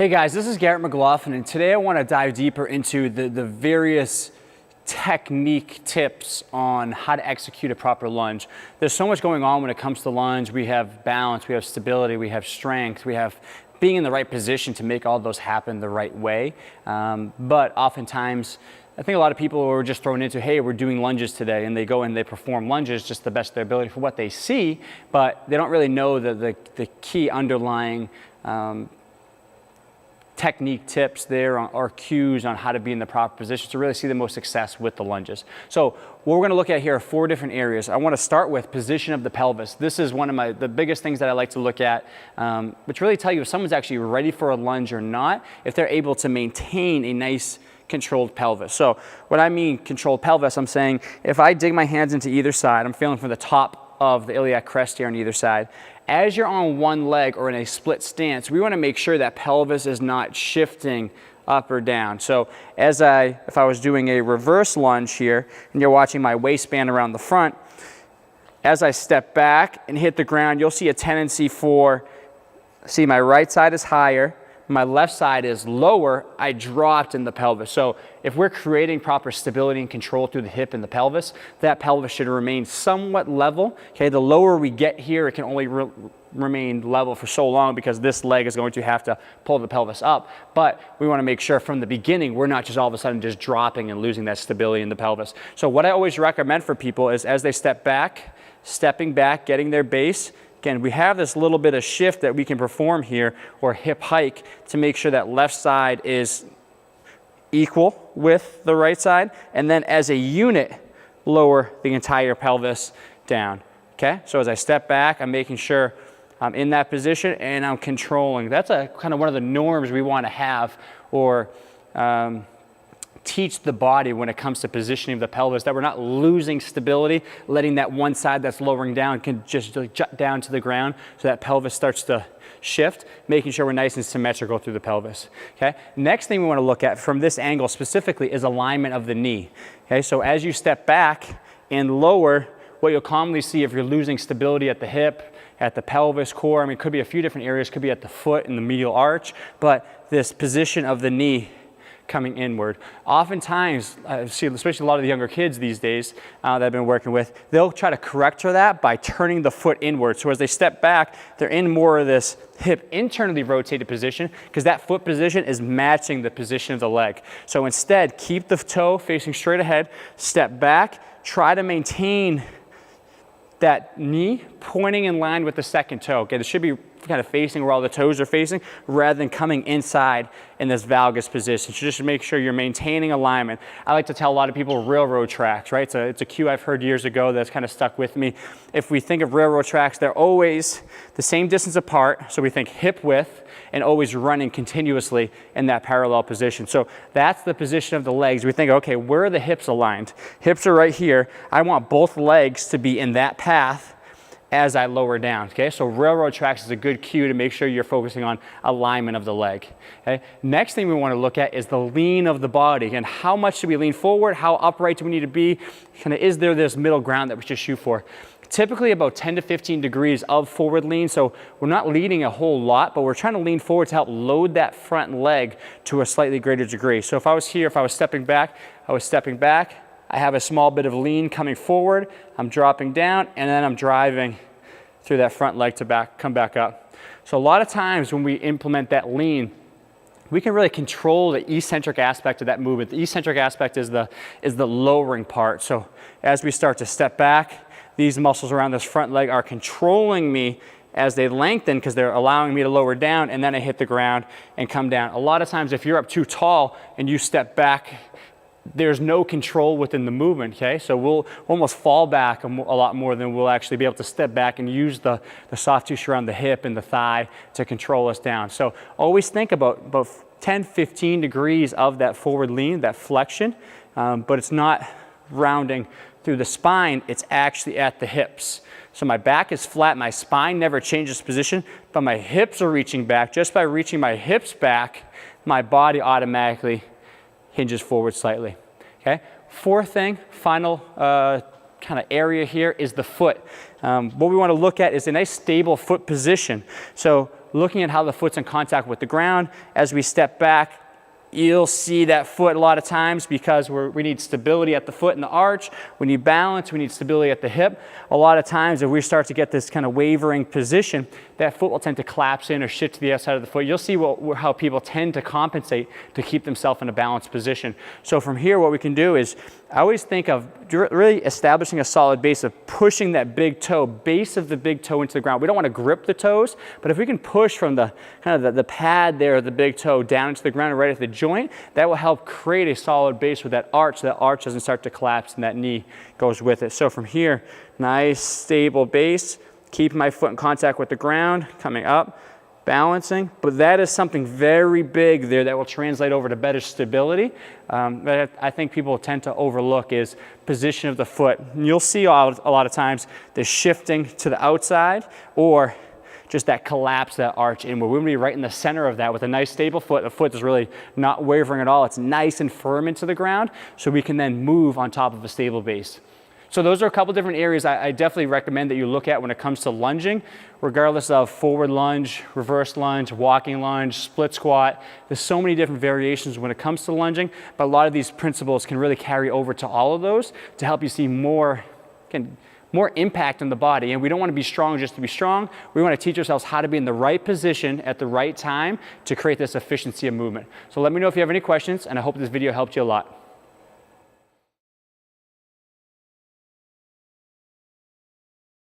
Hey guys, this is Garrett McLaughlin, and today I want to dive deeper into the various technique tips on how to execute a proper lunge. There's so much going on when it comes to lunge. We have balance, we have stability, we have strength, we have being in the right position to make all those happen the right way. But oftentimes, I think a lot of people are just thrown into, hey, we're doing lunges today, and they go and they perform lunges just the best of their ability for what they see, but they don't really know the key underlying technique tips there or cues on how to be in the proper position to really see the most success with the lunges. So what we're going to look at here are 4 different areas. I want to start with position of the pelvis. This is one of the biggest things that I like to look at, which really tell you if someone's actually ready for a lunge or not, if they're able to maintain a nice controlled pelvis. So when I mean controlled pelvis, I'm saying if I dig my hands into either side, I'm feeling from the top of the iliac crest here on either side. As you're on one leg or in a split stance, we want to make sure that pelvis is not shifting up or down. So if I was doing a reverse lunge here, and you're watching my waistband around the front, as I step back and hit the ground, you'll see a tendency see my right side is higher, my left side is lower, I dropped in the pelvis. So if we're creating proper stability and control through the hip and the pelvis, that pelvis should remain somewhat level. Okay, the lower we get here, it can only remain level for so long because this leg is going to have to pull the pelvis up. But we want to make sure from the beginning, we're not just all of a sudden just dropping and losing that stability in the pelvis. So what I always recommend for people is as they step back, stepping back, getting their base, again, we have this little bit of shift that we can perform here, or hip hike, to make sure that left side is equal with the right side, and then as a unit, lower the entire pelvis down, okay? So as I step back, I'm making sure I'm in that position and I'm controlling. That's kind of one of the norms we want to have, or teach the body when it comes to positioning of the pelvis, that we're not losing stability, letting that one side that's lowering down can just jut down to the ground so that pelvis starts to shift, making sure we're nice and symmetrical through the pelvis. Okay. Next thing we want to look at from this angle specifically is alignment of the knee. Okay. So as you step back and lower, what you'll commonly see if you're losing stability at the hip, at the pelvis, core, I mean, it could be a few different areas, could be at the foot and the medial arch, but this position of the knee coming inward. Oftentimes, I see, especially a lot of the younger kids these days that I've been working with, they'll try to correct for that by turning the foot inward. So as they step back, they're in more of this hip internally rotated position because that foot position is matching the position of the leg. So instead, keep the toe facing straight ahead, step back, try to maintain that knee pointing in line with the second toe. Okay, this should be kind of facing where all the toes are facing rather than coming inside in this valgus position. So just make sure you're maintaining alignment. I like to tell a lot of people railroad tracks, right? So it's a cue I've heard years ago that's kind of stuck with me. If we think of railroad tracks, they're always the same distance apart. So we think hip width and always running continuously in that parallel position. So that's the position of the legs. We think, okay, where are the hips aligned? Hips are right here. I want both legs to be in that path as I lower down, okay? So railroad tracks is a good cue to make sure you're focusing on alignment of the leg, okay? Next thing we want to look at is the lean of the body, and how much do we lean forward? How upright do we need to be? Kind of, is there this middle ground that we should shoot for? Typically about 10 to 15 degrees of forward lean, so we're not leaning a whole lot, but we're trying to lean forward to help load that front leg to a slightly greater degree. So if I was here, if I was stepping back, I have a small bit of lean coming forward, I'm dropping down, and then I'm driving through that front leg to come back up. So a lot of times when we implement that lean, we can really control the eccentric aspect of that movement. The eccentric aspect is the lowering part. So as we start to step back, these muscles around this front leg are controlling me as they lengthen because they're allowing me to lower down, and then I hit the ground and come down. A lot of times if you're up too tall and you step back, there's no control within the movement, okay? So we'll almost fall back a lot more than we'll actually be able to step back and use the soft tissue around the hip and the thigh to control us down. So always think about 10, 15 degrees of that forward lean, that flexion, but it's not rounding through the spine, it's actually at the hips. So my back is flat, my spine never changes position, but my hips are reaching back. Just by reaching my hips back, my body automatically hinges forward slightly, okay? Fourth thing, final kind of area here is the foot. What we want to look at is a nice stable foot position. So looking at how the foot's in contact with the ground. As we step back, you'll see that foot a lot of times because we need stability at the foot and the arch. We need balance. We need stability at the hip. A lot of times if we start to get this kind of wavering position, that foot will tend to collapse in or shift to the outside of the foot. You'll see how people tend to compensate to keep themselves in a balanced position. So from here, what we can do is I always think of really establishing a solid base of pushing that big toe, base of the big toe into the ground. We don't want to grip the toes, but if we can push from the kind of the pad there of the big toe down into the ground and right at the joint, that will help create a solid base with that arch. That arch doesn't start to collapse and that knee goes with it. So from here, nice stable base, keep my foot in contact with the ground, coming up, balancing, but that is something very big there that will translate over to better stability. That I think people tend to overlook is position of the foot. And you'll see a lot of times the shifting to the outside or just that collapse, that arch inward. We're gonna be right in the center of that with a nice stable foot. The foot is really not wavering at all. It's nice and firm into the ground, so we can then move on top of a stable base. So those are a couple different areas I definitely recommend that you look at when it comes to lunging, regardless of forward lunge, reverse lunge, walking lunge, split squat. There's so many different variations when it comes to lunging, but a lot of these principles can really carry over to all of those to help you see more impact on the body. And we don't want to be strong just to be strong. We want to teach ourselves how to be in the right position at the right time to create this efficiency of movement. So let me know if you have any questions, and I hope this video helped you a lot.